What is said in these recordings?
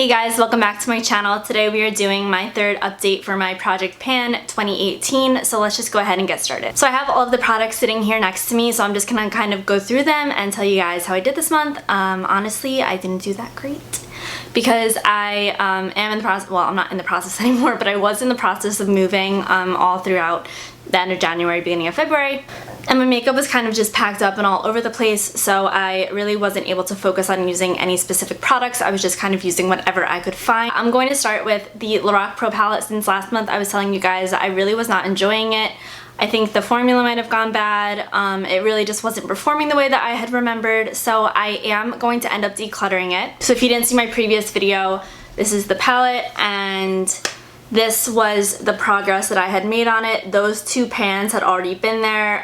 Hey guys, welcome back to my channel. Today we are doing my third update for my Project Pan 2018, so let's just go ahead and get started. So I have all of the products sitting here next to me, so I'm just gonna kind of go through them and tell you guys how I did this month. Honestly, I didn't do that great because I am in the process, well, I'm not in the process anymore, but I was in the process of moving all throughout the end of January, beginning of February. And my makeup was kind of just packed up and all over the place, so I really wasn't able to focus on using any specific products. I was just kind of using whatever I could find. I'm going to start with the Lorac Pro palette. Since last month I was telling you guys that I really was not enjoying it. I think the formula might have gone bad. It really just wasn't performing the way that I had remembered, so I am going to end up decluttering it. So if you didn't see my previous video, this is the palette and this was the progress that I had made on it. Those two pans had already been there.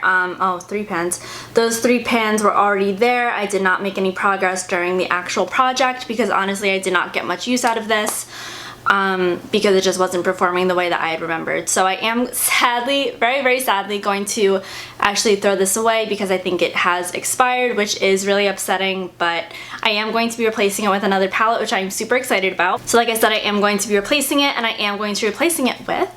Three pans. Those three pans were already there. I did not make any progress during the actual project because honestly I did not get much use out of this because it just wasn't performing the way that I had remembered. So I am sadly, very sadly going to actually throw this away because I think it has expired, which is really upsetting, but I am going to be replacing it with another palette, which I'm super excited about. So like I said, I am going to be replacing it, and I am going to be replacing it with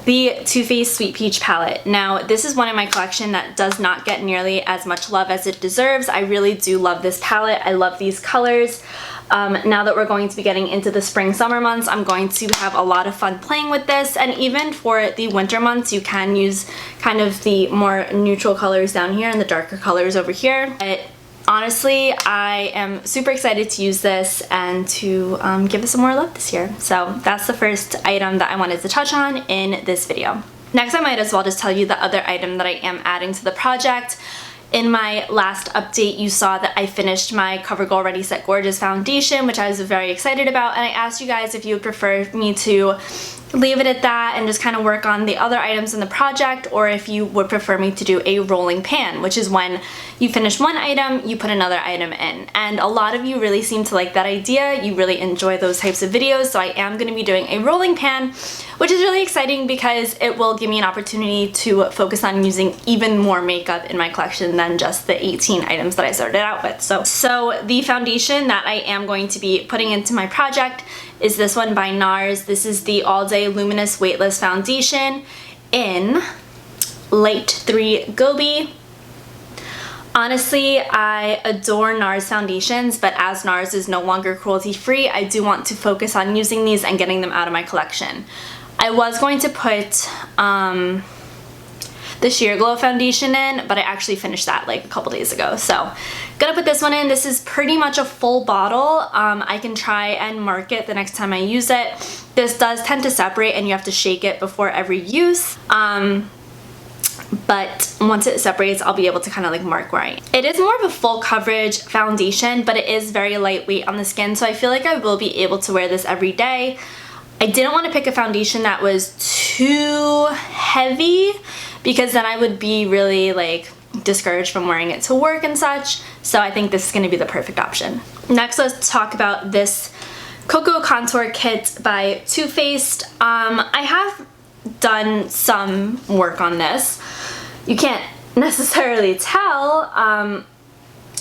the Too Faced Sweet Peach palette. Now, this is one in my collection that does not get nearly as much love as it deserves. I really do love this palette. I love these colors. Now that we're going to be getting into the spring-summer months, I'm going to have a lot of fun playing with this, and even for the winter months, you can use kind of the more neutral colors down here and the darker colors over here. But honestly, I am super excited to use this and to give it some more love this year. So that's the first item that I wanted to touch on in this video. Next, I might as well just tell you the other item that I am adding to the project. In my last update, you saw that I finished my CoverGirl Ready Set Gorgeous foundation, which I was very excited about, and I asked you guys if you would prefer me to leave it at that and just kind of work on the other items in the project, or if you would prefer me to do a rolling pan, which is when you finish one item, you put another item in. And a lot of you really seem to like that idea. You really enjoy those types of videos, so I am going to be doing a rolling pan, which is really exciting because it will give me an opportunity to focus on using even more makeup in my collection than just the 18 items that I started out with. So the foundation that I am going to be putting into my project is this one by NARS. This is the All Day Luminous Weightless Foundation in Light 3 Gobi. Honestly, I adore NARS foundations, but as NARS is no longer cruelty-free, I do want to focus on using these and getting them out of my collection. I was going to put the Sheer Glow foundation in, but I actually finished that like a couple days ago. So gonna put this one in. This is pretty much a full bottle. I can try and mark it the next time I use it. This does tend to separate and you have to shake it before every use. But once it separates, I'll be able to kind of like mark where I am. It is more of a full coverage foundation, but it is very lightweight on the skin, so I feel like I will be able to wear this every day. I didn't want to pick a foundation that was too heavy because then I would be really like discouraged from wearing it to work and such, so I think this is going to be the perfect option. Next, let's talk about this Cocoa Contour Kit by Too Faced. I have done some work on this. You can't necessarily tell. I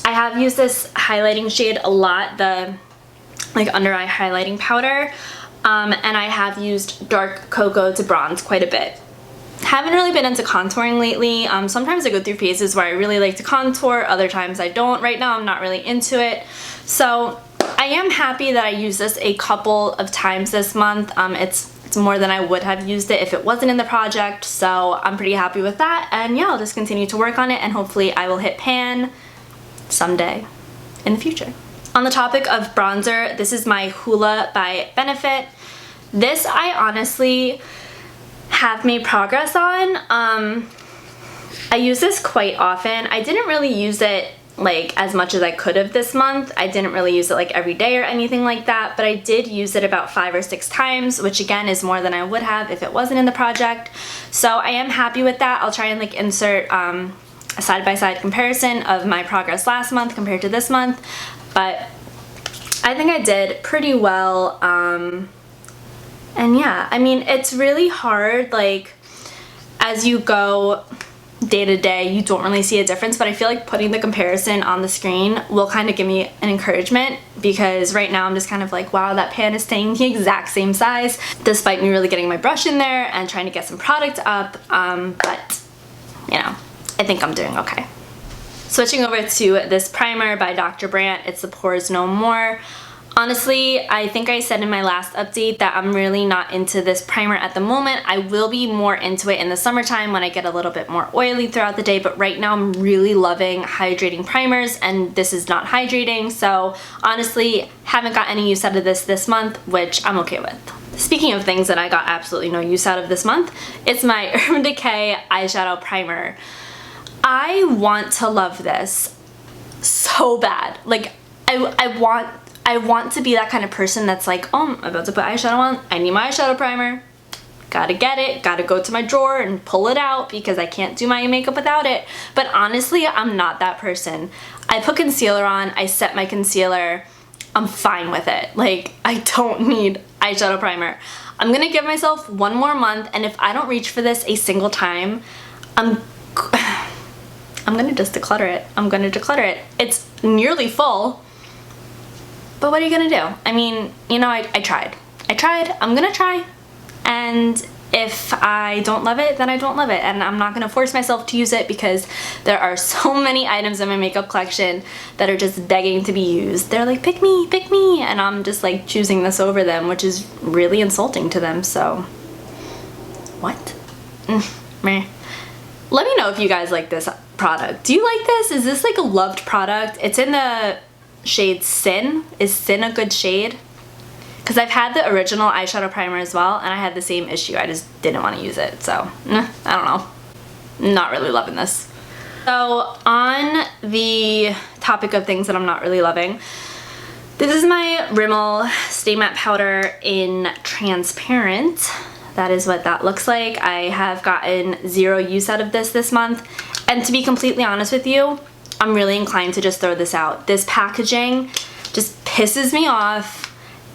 have used this highlighting shade a lot, the like under eye highlighting powder, and I have used dark cocoa to bronze quite a bit. Haven't really been into contouring lately. Sometimes I go through phases where I really like to contour, other times I don't. Right now I'm not really into it. So I am happy that I used this a couple of times this month. It's more than I would have used it if it wasn't in the project, so I'm pretty happy with that. And yeah, I'll just continue to work on it and hopefully I will hit pan someday in the future. On the topic of bronzer, this is my Hoola by Benefit. This I honestly have made progress on. I use this quite often. I didn't really use it like as much as I could have this month. I didn't really use it like every day or anything like that, but I did use it about 5 or 6 times, which again is more than I would have if it wasn't in the project. So I am happy with that. I'll try and like insert a side-by-side comparison of my progress last month compared to this month, but I think I did pretty well. And yeah, I mean, it's really hard like as you go day to day, you don't really see a difference, but I feel like putting the comparison on the screen will kind of give me an encouragement, because right now I'm just kind of like, wow, that pan is staying the exact same size despite me really getting my brush in there and trying to get some product up, but you know, I think I'm doing okay. Switching over to this primer by Dr. Brandt, it's the Pores No More. Honestly, I think I said in my last update that I'm really not into this primer at the moment. I will be more into it in the summertime when I get a little bit more oily throughout the day, but right now I'm really loving hydrating primers, and this is not hydrating, so honestly, haven't got any use out of this month, which I'm okay with. Speaking of things that I got absolutely no use out of this month, it's my Urban Decay eyeshadow primer. I want to love this so bad. Like, I want to be that kind of person that's like, oh, I'm about to put eyeshadow on, I need my eyeshadow primer, gotta get it, gotta go to my drawer and pull it out because I can't do my makeup without it. But honestly, I'm not that person. I put concealer on, I set my concealer, I'm fine with it. Like, I don't need eyeshadow primer. I'm gonna give myself one more month, and if I don't reach for this a single time, I'm gonna just declutter it. I'm gonna declutter it. It's nearly full, but what are you gonna do? I mean, you know, I tried. I'm gonna try, and if I don't love it, then I don't love it, and I'm not gonna force myself to use it because there are so many items in my makeup collection that are just begging to be used. They're like, pick me, and I'm just like choosing this over them, which is really insulting to them, so what? Meh. Let me know if you guys like this product. Do you like this? Is this like a loved product? It's in the shade Sin. Is Sin a good shade? Because I've had the original eyeshadow primer as well, and I had the same issue. I just didn't want to use it, so I don't know. Not really loving this. So on the topic of things that I'm not really loving, this is my Rimmel Stay Matte Powder in Transparent. That is what that looks like. I have gotten zero use out of this month, and to be completely honest with you, I'm really inclined to just throw this out. This packaging just pisses me off.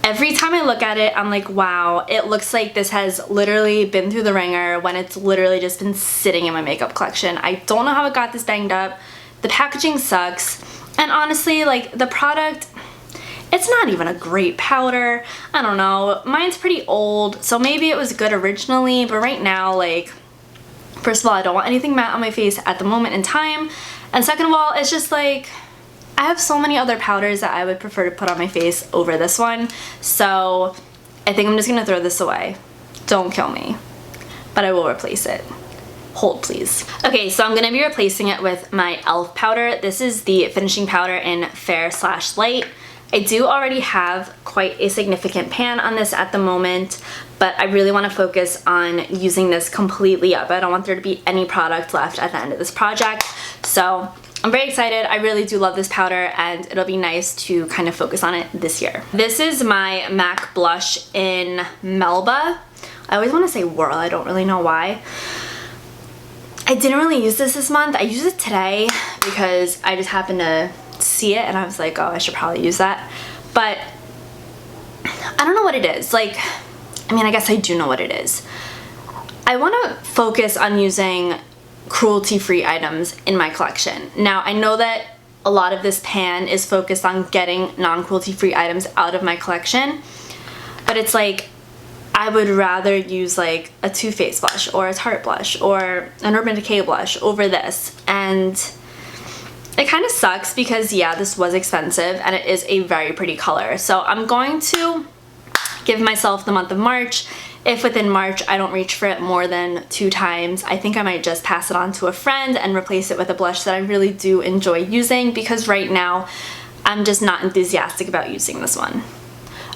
Every time I look at it, I'm like, wow, it looks like this has literally been through the ringer when it's literally just been sitting in my makeup collection. I don't know how it got this banged up. The packaging sucks, and honestly, like, the product, it's not even a great powder. I don't know. Mine's pretty old, so maybe it was good originally, but right now, like, first of all, I don't want anything matte on my face at the moment in time, and second of all, it's just like, I have so many other powders that I would prefer to put on my face over this one, so I think I'm just gonna throw this away. Don't kill me, but I will replace it. Hold, please. Okay, so I'm gonna be replacing it with my e.l.f. powder. This is the finishing powder in Fair/Light. I do already have quite a significant pan on this at the moment, but I really want to focus on using this completely up. I don't want there to be any product left at the end of this project, so I'm very excited. I really do love this powder, and it'll be nice to kind of focus on it this year. This is my MAC blush in Melba. I always want to say Whirl, I don't really know why. I didn't really use this month. I used it today because I just happened to see it and I was like, oh, I should probably use that. But I don't know what it is. Like, I mean, I guess I do know what it is. I want to focus on using cruelty-free items in my collection. Now, I know that a lot of this pan is focused on getting non-cruelty-free items out of my collection, but it's like, I would rather use like a Too Faced blush or a Tarte blush or an Urban Decay blush over this, and it kind of sucks because, yeah, this was expensive and it is a very pretty color. So I'm going to give myself the month of March. If within March I don't reach for it more than 2 times, I think I might just pass it on to a friend and replace it with a blush that I really do enjoy using, because right now I'm just not enthusiastic about using this one.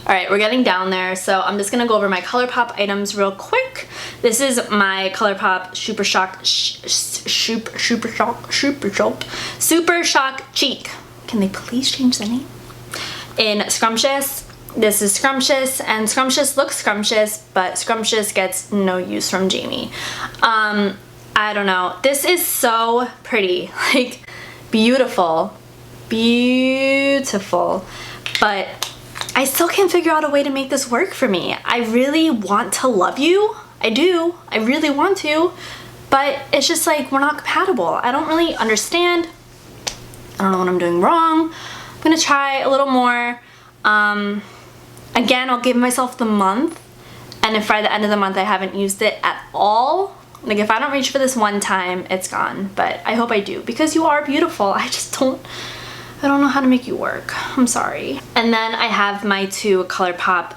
Alright, we're getting down there, so I'm just gonna go over my ColourPop items real quick. This is my ColourPop Super Shock Cheek. Can they please change the name? In Scrumptious. This is Scrumptious, and Scrumptious looks scrumptious, but Scrumptious gets no use from Jamie. I don't know. This is so pretty. Like, beautiful. Beautiful. But I still can't figure out a way to make this work for me. I really want to love you. I do. I really want to. but it's just like we're not compatible. I don't really understand. I don't know what I'm doing wrong. I'm gonna try a little more. Again, I'll give myself the month, and if by the end of the month I haven't used it at all, like if I don't reach for this one time, it's gone. But I hope I do, because you are beautiful. I don't know how to make you work. I'm sorry. And then I have my two ColourPop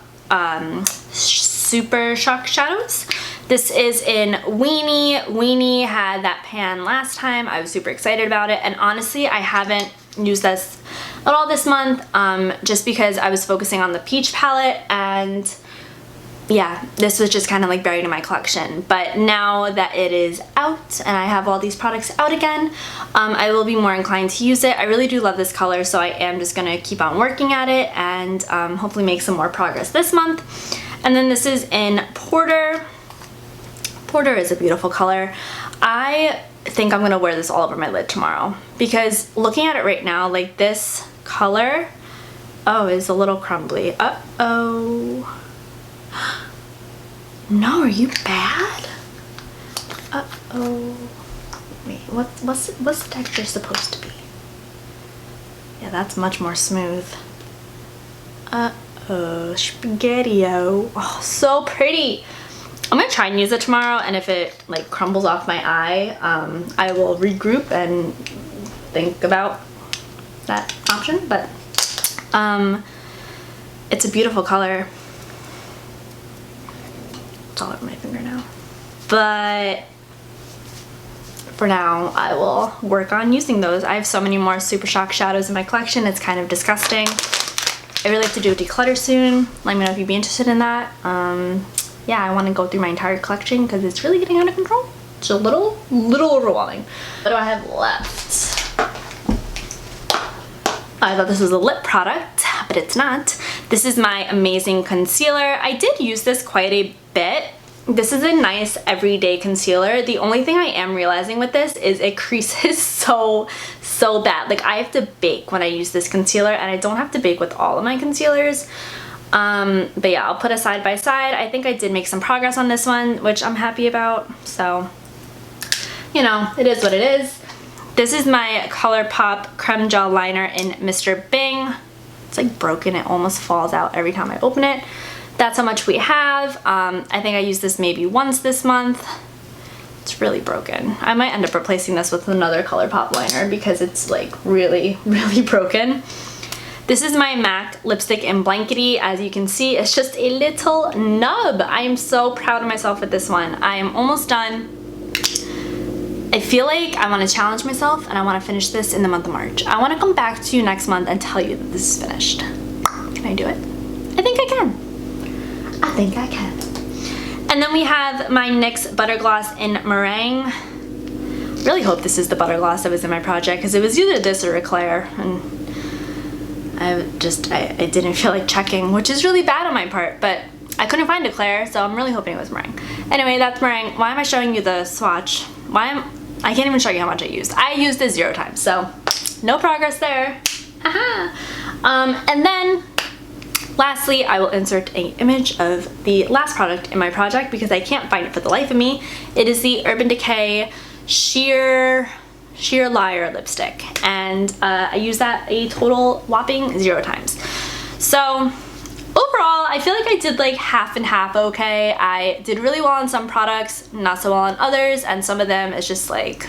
Super Shock Shadows. This is in Weenie. Weenie had that pan last time. I was super excited about it, and honestly, I haven't used this at all this month, just because I was focusing on the peach palette, and yeah, this was just kind of like buried in my collection. But now that it is out and I have all these products out again, I will be more inclined to use it. I really do love this color, so I am just gonna keep on working at it and hopefully make some more progress this month. And then this is in Porter. Porter is a beautiful color. I think I'm gonna wear this all over my lid tomorrow, because looking at it right now, like this color, oh, is a little crumbly. Uh-oh. No, are you bad? Uh-oh. Wait, what's the texture supposed to be? Yeah, that's much more smooth. Uh-oh, spaghetti-o. Oh, so pretty. I'm gonna try and use it tomorrow, and if it like crumbles off my eye, I will regroup and think about that option. But it's a beautiful color. It's all over my finger now. But for now, I will work on using those. I have so many more Super Shock shadows in my collection. It's kind of disgusting. I really have to do a declutter soon. Let me know if you'd be interested in that. Yeah, I want to go through my entire collection because it's really getting out of control. It's a little overwhelming. What do I have left? I thought this was a lip product, but it's not. This is my Amazing Concealer. I did use this quite a bit. This is a nice everyday concealer. The only thing I am realizing with this is it creases so bad. Like, I have to bake when I use this concealer, and I don't have to bake with all of my concealers. But yeah, I'll put a side by side. I think I did make some progress on this one, which I'm happy about. So, you know, it is what it is. This is my ColourPop Creme Gel Liner in Mr. Bing. It's like broken. It almost falls out every time I open it. That's how much we have. I think I used this maybe once this month. It's really broken. I might end up replacing this with another ColourPop liner because it's like really broken. This is my MAC lipstick in Blankety. As you can see, it's just a little nub. I am so proud of myself with this one. I am almost done. I feel like I want to challenge myself, and I want to finish this in the month of March. I want to come back to you next month and tell you that this is finished. Can I do it? I think I can. I think I can. And then we have my NYX Butter Gloss in Meringue. Really hope this is the butter gloss that was in my project, because it was either this or Eclair, and I didn't feel like checking, which is really bad on my part, but I couldn't find Eclair, so I'm really hoping it was Meringue. Anyway, that's Meringue. Why am I showing you the swatch? I can't even show you how much I used. I used it 0 times, so no progress there. Haha. And then lastly, I will insert an image of the last product in my project because I can't find it for the life of me. It is the Urban Decay Sheer Liar lipstick, and I used that a total whopping 0 times. So overall, I feel like I did like half and half okay. I did really well on some products, not so well on others, and some of them it's just like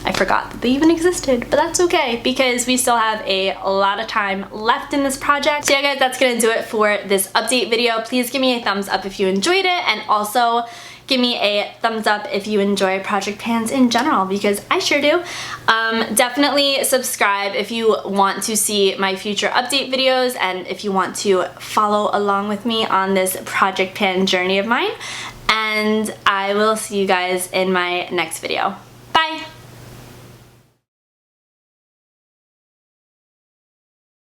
I forgot that they even existed, but that's okay because we still have a lot of time left in this project. So yeah guys, that's gonna do it for this update video. Please give me a thumbs up if you enjoyed it, and also give me a thumbs up if you enjoy project pans in general, because I sure do. Definitely subscribe if you want to see my future update videos and if you want to follow along with me on this project pan journey of mine. And I will see you guys in my next video.